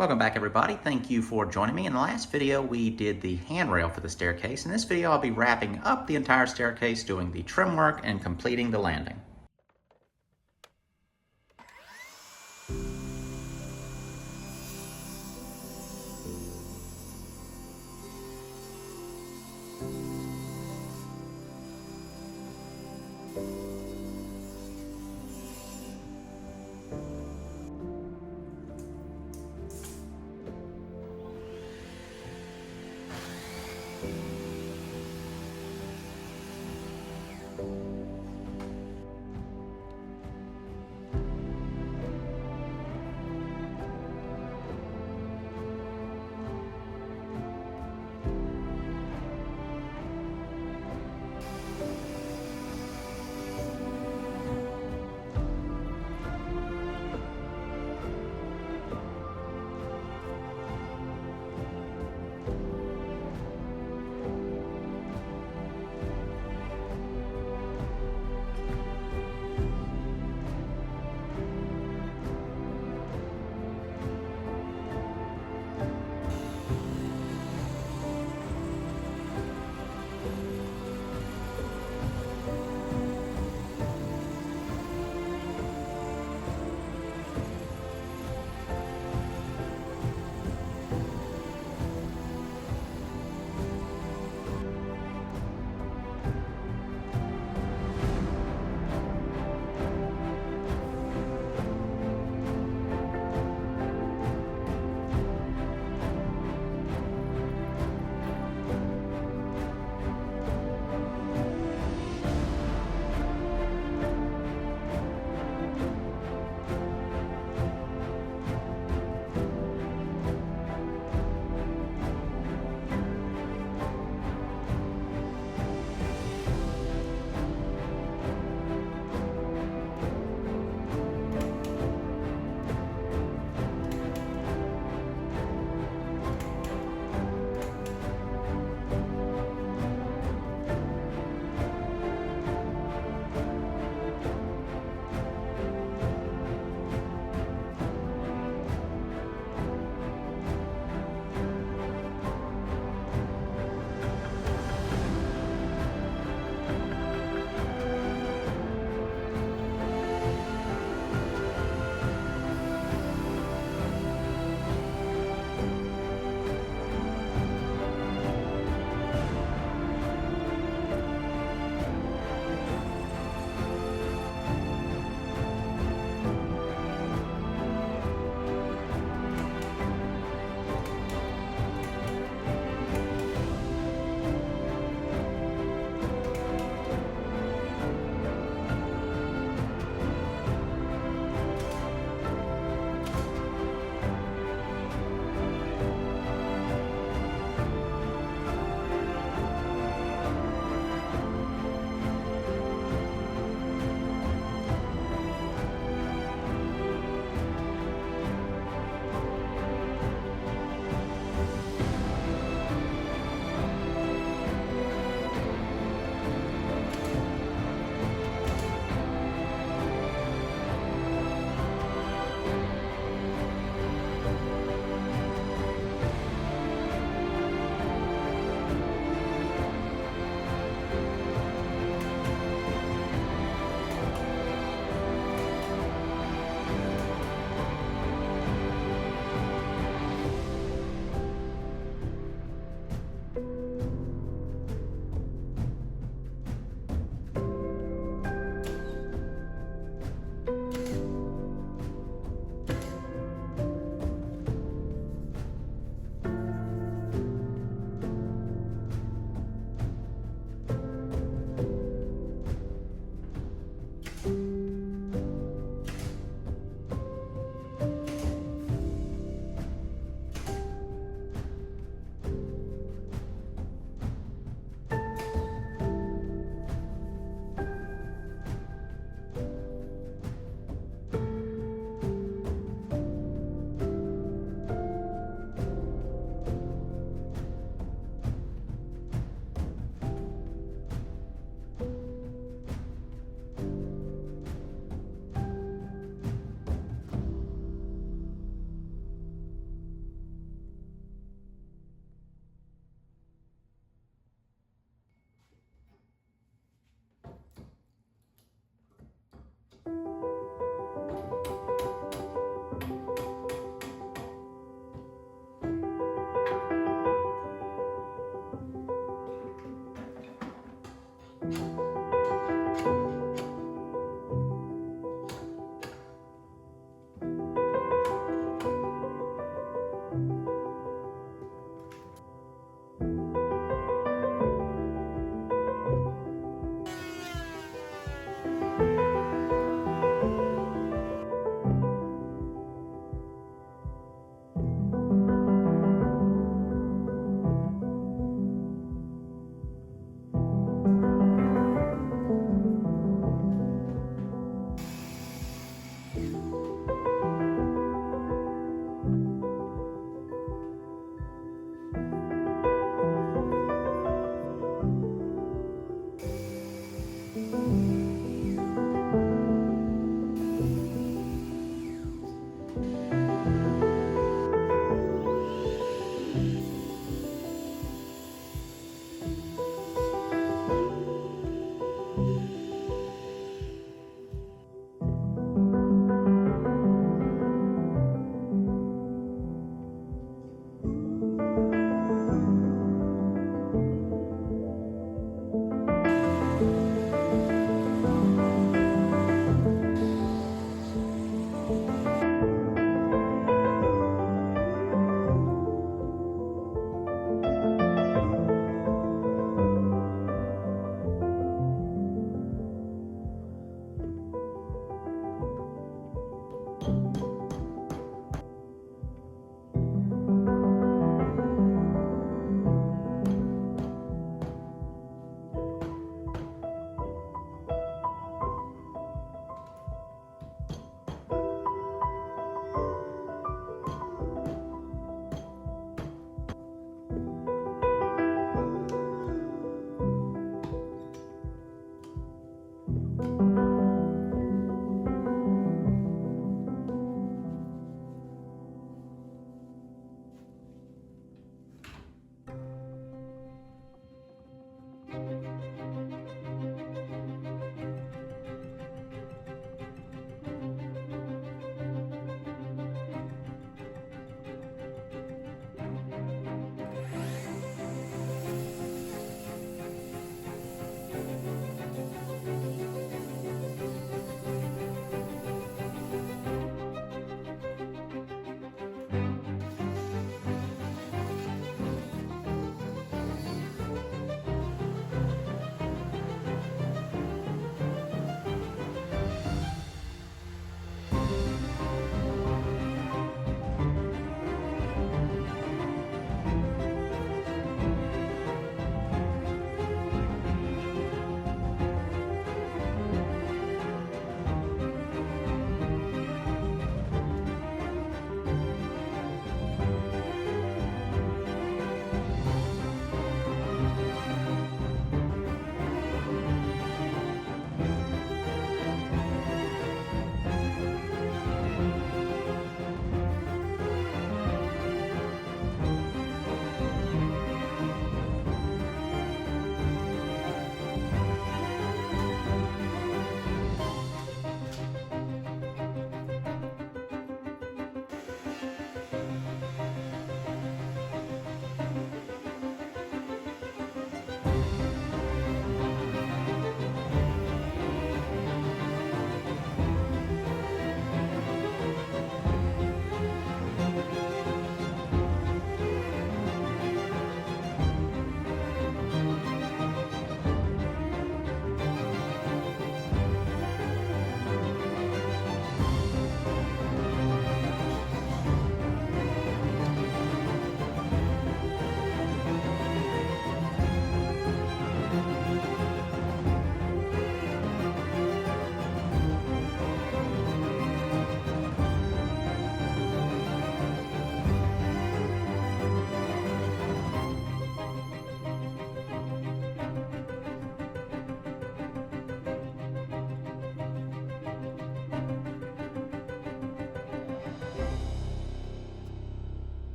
Welcome back everybody. Thank you for joining me. In the last video we did the handrail for the staircase. In this video I'll be wrapping up the entire staircase, doing the trim work and completing the landing.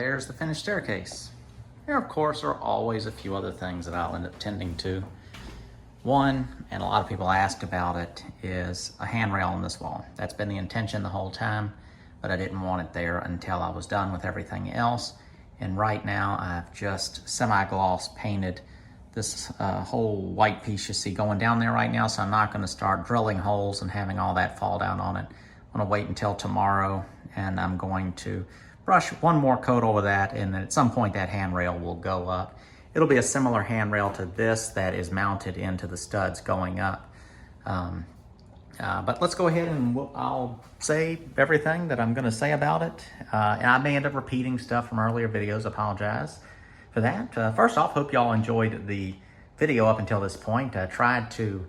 there's the finished staircase. There, of course, are always a few other things that I'll end up tending to. One, and a lot of people ask about it, is a handrail on this wall. That's been the intention the whole time, but I didn't want it there until I was done with everything else. And right now, I've just semi-gloss painted this whole white piece you see going down there right now, so I'm not gonna start drilling holes and having all that fall down on it. I'm gonna wait until tomorrow, and I'm going to brush one more coat over that, and then at some point that handrail will go up. It'll be a similar handrail to this that is mounted into the studs going up. But let's go ahead and I'll say everything that I'm gonna say about it. And I may end up repeating stuff from earlier videos, apologize for that. First off, hope y'all enjoyed the video up until this point. I tried to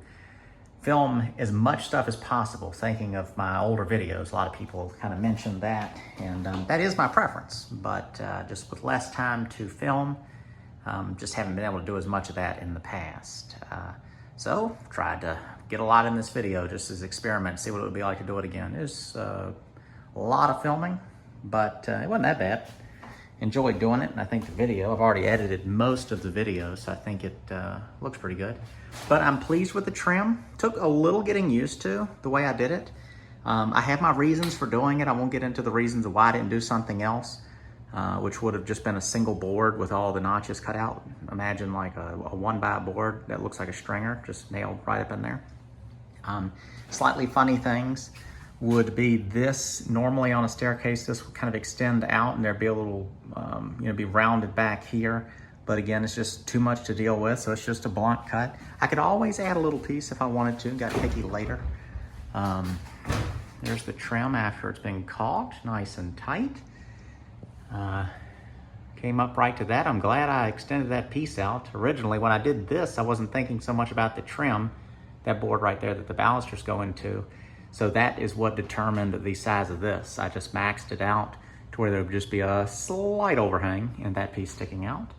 film as much stuff as possible, thinking of my older videos. A lot of people kind of mentioned that, and that is my preference, but just with less time to film, just haven't been able to do as much of that in the past. So tried to get a lot in this video just as experiment, see what it would be like to do it again. There's a lot of filming, but it wasn't that bad. Enjoyed doing it, and I think the video, I've already edited most of the video, so I think it looks pretty good. But I'm pleased with the trim. Took a little getting used to the way I did it. I have my reasons for doing it. I won't get into the reasons of why I didn't do something else, which would have just been a single board with all the notches cut out. Imagine like a 1x board that looks like a stringer, just nailed right up in there. Slightly funny things would be this. Normally on a staircase, this would kind of extend out and there'd be a little, be rounded back here. But again, it's just too much to deal with, so it's just a blunt cut. I could always add a little piece if I wanted to, got picky later. There's the trim after it's been caulked, nice and tight. Came up right to that. I'm glad I extended that piece out. Originally, when I did this, I wasn't thinking so much about the trim, that board right there that the balusters go into. So that is what determined the size of this. I just maxed it out to where there would just be a slight overhang and that piece sticking out.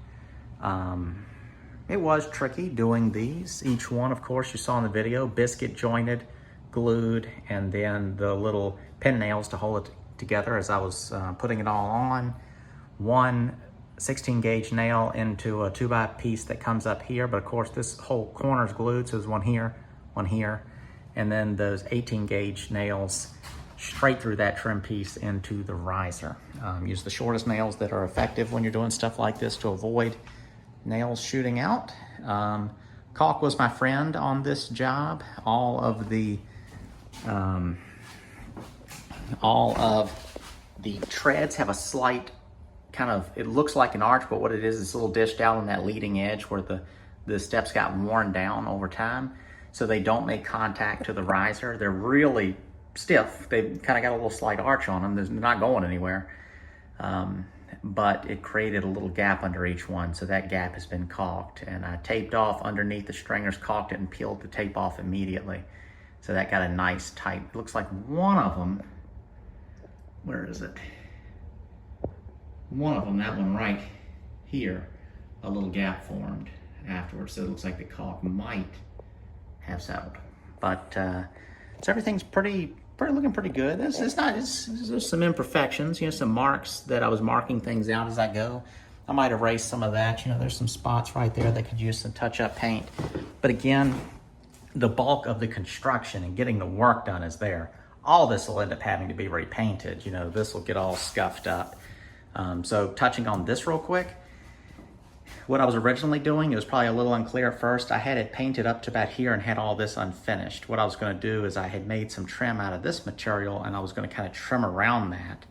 It was tricky doing these. Each one, of course, you saw in the video, biscuit jointed, glued, and then the little pin nails to hold it together as I was putting it all on. One 16 gauge nail into a 2x piece that comes up here, but of course this whole corner is glued, so there's one here, and then those 18 gauge nails straight through that trim piece into the riser. Use the shortest nails that are effective when you're doing stuff like this to avoid nails shooting out. Caulk was my friend on this job. All of the treads have a slight kind of, it looks like an arch, but what it is, it's a little dished out on that leading edge where the steps got worn down over time. So they don't make contact to the riser. They're really stiff. They've kind of got a little slight arch on them. They're not going anywhere. But it created a little gap under each one. So that gap has been caulked. And I taped off underneath the stringers, caulked it, and peeled the tape off immediately. So that got a nice tight, it looks like one of them, where is it? One of them, that one right here, a little gap formed afterwards. So it looks like the caulk might have settled. But so everything's looking pretty good. There's some imperfections, some marks that I was marking things out as I go. I might erase some of that. There's some spots right there that could use some touch-up paint. But again, the bulk of the construction and getting the work done is there. All this will end up having to be repainted. This will get all scuffed up. So touching on this real quick, what I was originally doing, it was probably a little unclear at first. I had it painted up to about here and had all this unfinished. What I was going to do is I had made some trim out of this material, and I was going to kind of trim around that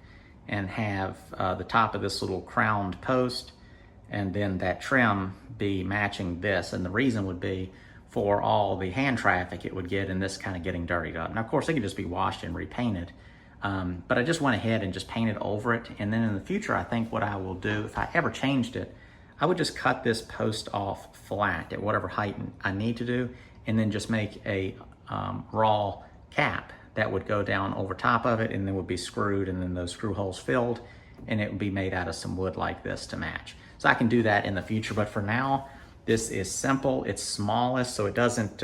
and have the top of this little crowned post, and then that trim be matching this. And the reason would be for all the hand traffic it would get in this kind of getting dirtied up. Now, of course, it could just be washed and repainted. But I just went ahead and just painted over it. And then in the future, I think what I will do, if I ever changed it, I would just cut this post off flat at whatever height I need to do, and then just make a raw cap that would go down over top of it, and then would be screwed, and then those screw holes filled, and it would be made out of some wood like this to match. So I can do that in the future, but for now, this is simple, it's smallest, so it doesn't,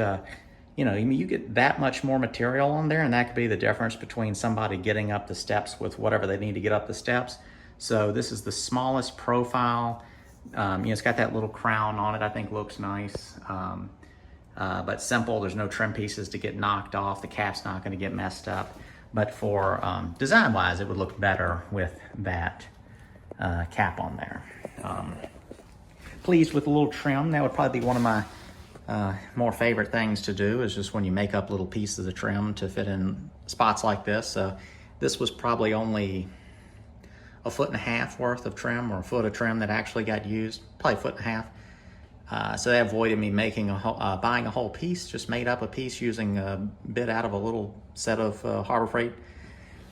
you get that much more material on there, and that could be the difference between somebody getting up the steps with whatever they need to get up the steps. So this is the smallest profile. It's got that little crown on it, I think looks nice. But simple, there's no trim pieces to get knocked off. The cap's not gonna get messed up. But for design-wise, it would look better with that cap on there. Pleased with the little trim. That would probably be one of my more favorite things to do, is just when you make up little pieces of trim to fit in spots like this. This was probably only 1.5 feet worth of trim, or a foot of trim that actually got used, probably 1.5 feet. So that avoided me making buying a whole piece, just made up a piece using a bit out of a little set of Harbor Freight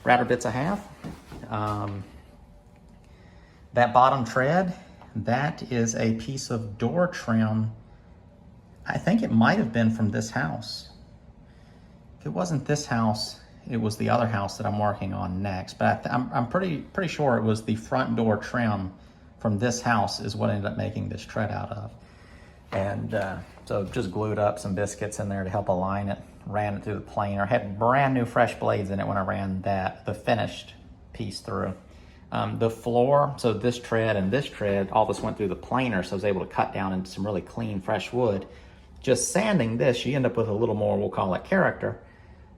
router bits I have. That bottom tread, that is a piece of door trim. I think it might have been from this house. If it wasn't this house, it was the other house that I'm working on next. But I'm pretty sure it was the front door trim from this house is what ended up making this tread out of. And so just glued up some biscuits in there to help align it, ran it through the planer. Had brand new fresh blades in it when I ran the finished piece through. The floor, so this tread and this tread, all this went through the planer, so I was able to cut down into some really clean, fresh wood. Just sanding this, you end up with a little more, we'll call it character,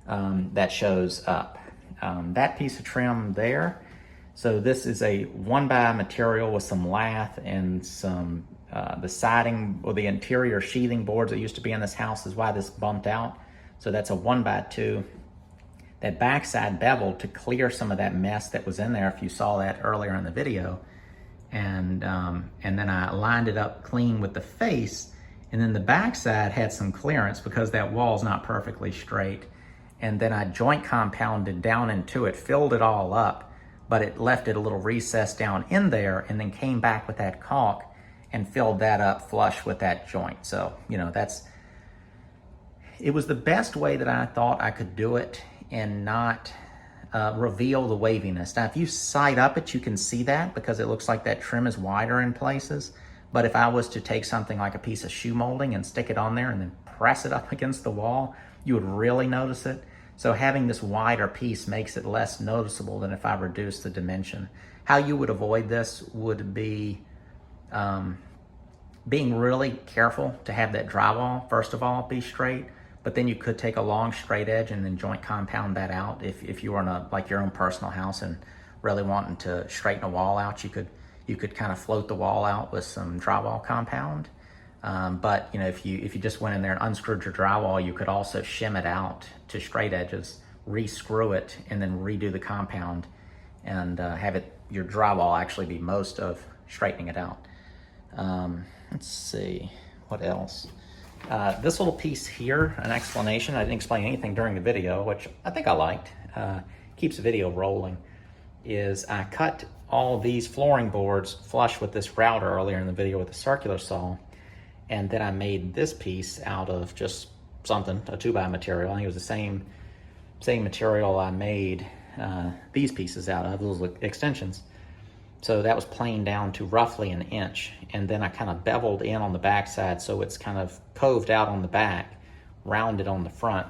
that shows up. That piece of trim there, so this is a 1x material with some lath and some, the siding or the interior sheathing boards that used to be in this house is why this bumped out. So that's a 1x2. That backside beveled to clear some of that mess that was in there, if you saw that earlier in the video. And then I lined it up clean with the face, and then the backside had some clearance because that wall's not perfectly straight. And then I joint compounded down into it, filled it all up, but it left it a little recess down in there, and then came back with that caulk and filled that up flush with that joint. So, it was the best way that I thought I could do it and not reveal the waviness. Now, if you side up it, you can see that because it looks like that trim is wider in places. But if I was to take something like a piece of shoe molding and stick it on there and then press it up against the wall, you would really notice it. So having this wider piece makes it less noticeable than if I reduce the dimension. How you would avoid this would be being really careful to have that drywall, first of all, be straight. But then you could take a long straight edge and then joint compound that out. If you were in like your own personal house and really wanting to straighten a wall out, you could kind of float the wall out with some drywall compound. But if you just went in there and unscrewed your drywall, you could also shim it out to straight edges, re-screw it, and then redo the compound, and have your drywall actually be most of straightening it out. Let's see, what else? This little piece here, an explanation. I didn't explain anything during the video, which I think I liked. Keeps the video rolling. Is I cut all these flooring boards flush with this router earlier in the video with a circular saw, and then I made this piece out of just something, a 2x material. I think it was the same material I made these pieces out of, those extensions. So that was planed down to roughly 1 inch, and then I kind of beveled in on the backside so it's kind of coved out on the back, rounded on the front.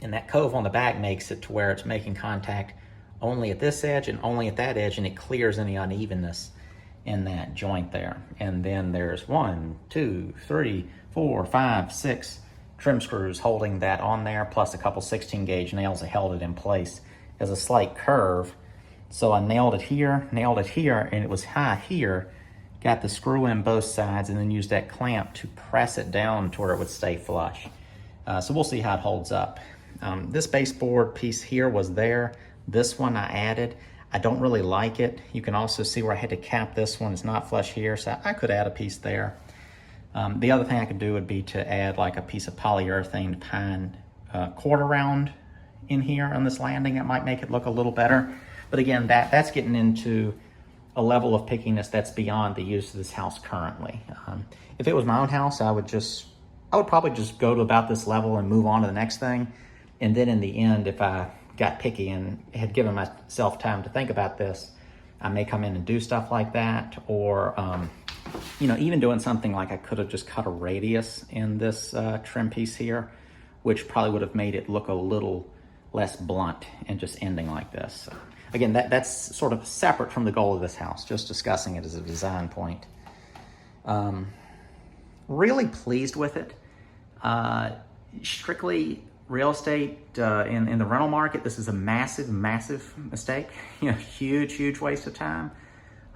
And that cove on the back makes it to where it's making contact only at this edge and only at that edge, and it clears any unevenness in that joint there. And then there's 1, 2, 3, 4, 5, 6 trim screws holding that on there, plus a couple 16 gauge nails that held it in place. There's a slight curve. So I nailed it here, and it was high here, got the screw in both sides, and then used that clamp to press it down to where it would stay flush. So we'll see how it holds up. This baseboard piece here was there. This one I added. I don't really like it. You can also see where I had to cap this one. It's not flush here, so I could add a piece there. The other thing I could do would be to add like a piece of polyurethane pine quarter round in here on this landing. It might make it look a little better. But again, that's getting into a level of pickiness that's beyond the use of this house currently. If it was my own house, I would probably just go to about this level and move on to the next thing. And then in the end, if I got picky and had given myself time to think about this, I may come in and do stuff like that. Or, even doing something like I could have just cut a radius in this trim piece here, which probably would have made it look a little less blunt and just ending like this. So again, that's sort of separate from the goal of this house, just discussing it as a design point. Really pleased with it. Strictly real estate in the rental market, this is a massive mistake. Huge waste of time.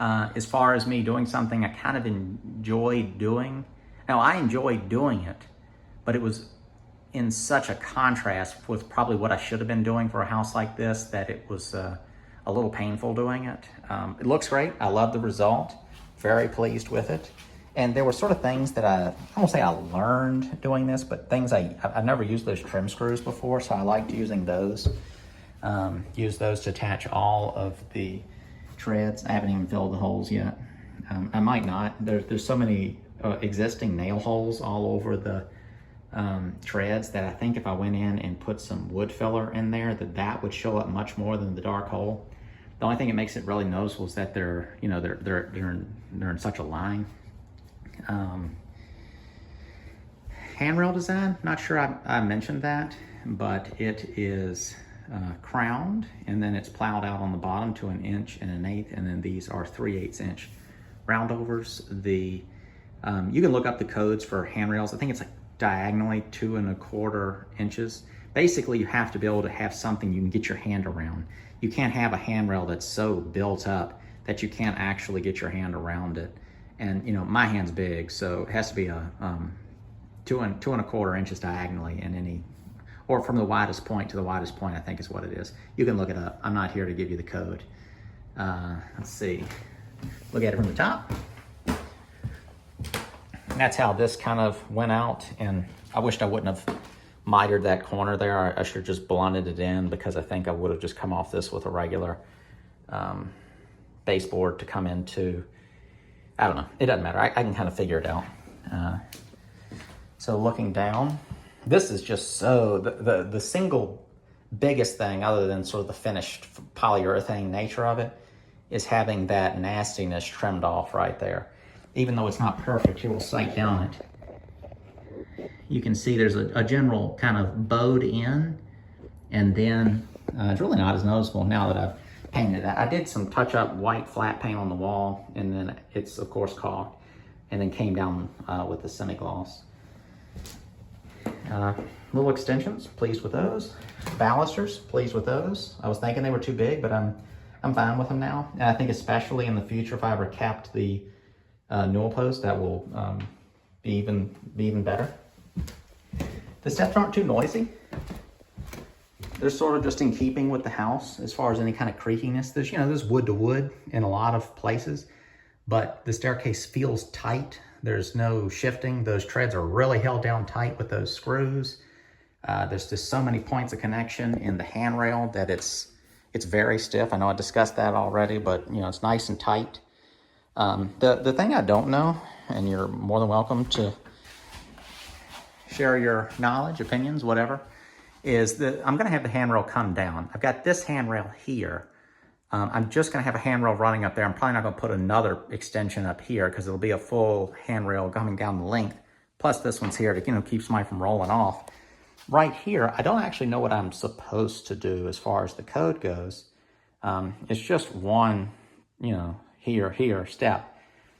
As far as me doing something I kind of enjoy doing. Now, I enjoy doing it, but it was in such a contrast with probably what I should have been doing for a house like this that it was a little painful doing it. It looks great. I love the result. Very pleased with it. And there were sort of things that I won't say I learned doing this, but things I've never used those trim screws before, so I liked using those. Use those to attach all of the treads. I haven't even filled the holes yet. I might not. There's so many existing nail holes all over the treads that I think if I went in and put some wood filler in there, that would show up much more than the dark hole. The only thing that makes it really noticeable is that they're in such a line. Handrail design, not sure I mentioned that, but it is crowned, and then it's plowed out on the bottom to 1 1/8 and 1/8, and then these are 3/8 inch roundovers. You can look up the codes for handrails. I think it's like diagonally 2 1/4 inches. Basically, you have to be able to have something you can get your hand around. You can't have a handrail that's so built up that you can't actually get your hand around it. And my hand's big, so it has to be a 2 1/4 inches diagonally in any, or from the widest point to the widest point, I think is what it is. You can look it up. I'm not here to give you the code. Let's see. Look at it from the top. And that's how this kind of went out. And I wished I wouldn't have mitered that corner there. I should have just blunted it in, because I think I would have just come off this with a regular baseboard to come into. I don't know. It doesn't matter. I can kind of figure it out. So looking down, this is just so, the single biggest thing, other than sort of the finished polyurethane nature of it, is having that nastiness trimmed off right there. Even though it's not perfect, you will sight down it. You can see there's a general kind of bowed in, and then it's really not as noticeable now that I've painted that. I did some touch-up white flat paint on the wall, and then it's of course caulked, and then came down with the semi-gloss. Little extensions, pleased with those. Balusters, pleased with those. I was thinking they were too big, but I'm fine with them now. And I think especially in the future, if I ever capped the newel post, that will be even better. The steps aren't too noisy. They're sort of just in keeping with the house as far as any kind of creakiness. There's wood to wood in a lot of places, but the staircase feels tight. There's no shifting. Those treads are really held down tight with those screws. There's just so many points of connection in the handrail that it's very stiff. I know I discussed that already, but it's nice and tight. The thing I don't know, and you're more than welcome to share your knowledge, opinions, whatever, is that I'm going to have the handrail come down. I've got this handrail here. I'm just going to have a handrail running up there. I'm probably not going to put another extension up here because it'll be a full handrail coming down the length. Plus this one's here to keep somebody from rolling off. Right here, I don't actually know what I'm supposed to do as far as the code goes. It's just one, here step.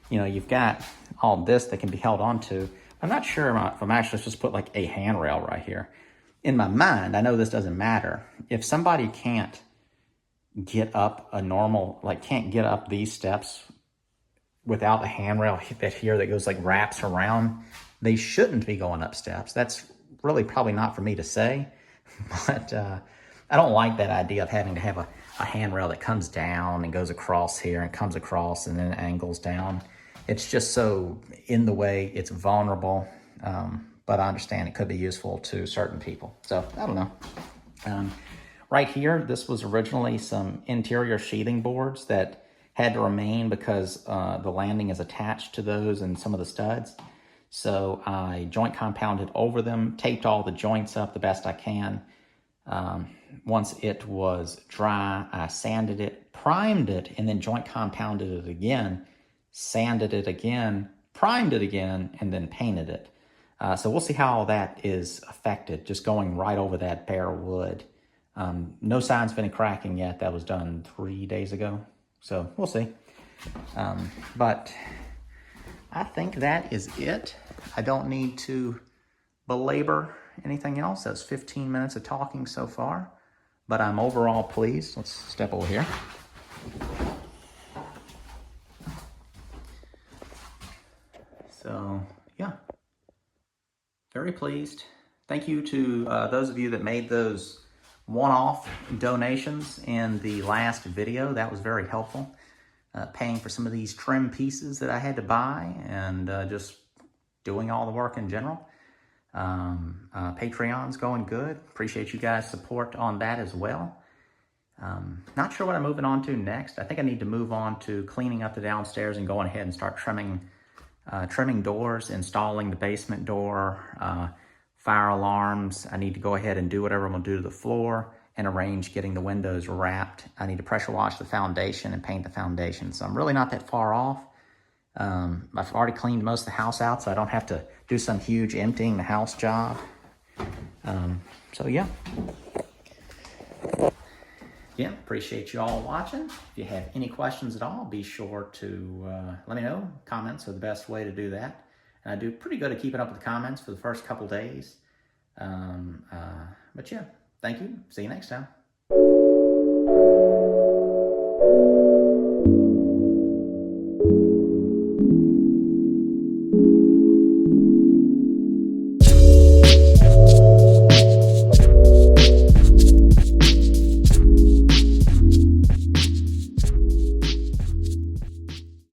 You've got all this that can be held onto. I'm not sure if I'm actually supposed to put like a handrail right here. In my mind, I know this doesn't matter. If somebody can't get up can't get up these steps without a handrail that goes wraps around, they shouldn't be going up steps. That's really probably not for me to say, but I don't like that idea of having to have a handrail that comes down and goes across here and comes across and then angles down. It's just so in the way, it's vulnerable. But I understand it could be useful to certain people. So, I don't know. Right here, this was originally some interior sheathing boards that had to remain because the landing is attached to those and some of the studs. So I joint compounded over them, taped all the joints up the best I can. Once it was dry, I sanded it, primed it, and then joint compounded it again, sanded it again, primed it again, and then painted it. So we'll see how all that is affected, just going right over that bare wood. No signs of any cracking yet. That was done 3 days ago. So we'll see. But I think that is it. I don't need to belabor anything else. That's 15 minutes of talking so far. But I'm overall pleased. Let's step over here. So, yeah. Very pleased. Thank you to those of you that made those one-off donations in the last video. That was very helpful. Paying for some of these trim pieces that I had to buy and just doing all the work in general. Patreon's going good. Appreciate you guys' support on that as well. Not sure what I'm moving on to next. I think I need to move on to cleaning up the downstairs and going ahead and start trimming doors, installing the basement door, fire alarms. I need to go ahead and do whatever I'm gonna do to the floor and arrange getting the windows wrapped. I need to pressure wash the foundation and paint the foundation. So I'm really not that far off. I've already cleaned most of the house out, so I don't have to do some huge emptying the house job. So yeah. Yeah, appreciate you all watching. If you have any questions at all, be sure to let me know. Comments are the best way to do that. And I do pretty good at keeping up with the comments for the first couple days. But yeah, thank you. See you next time.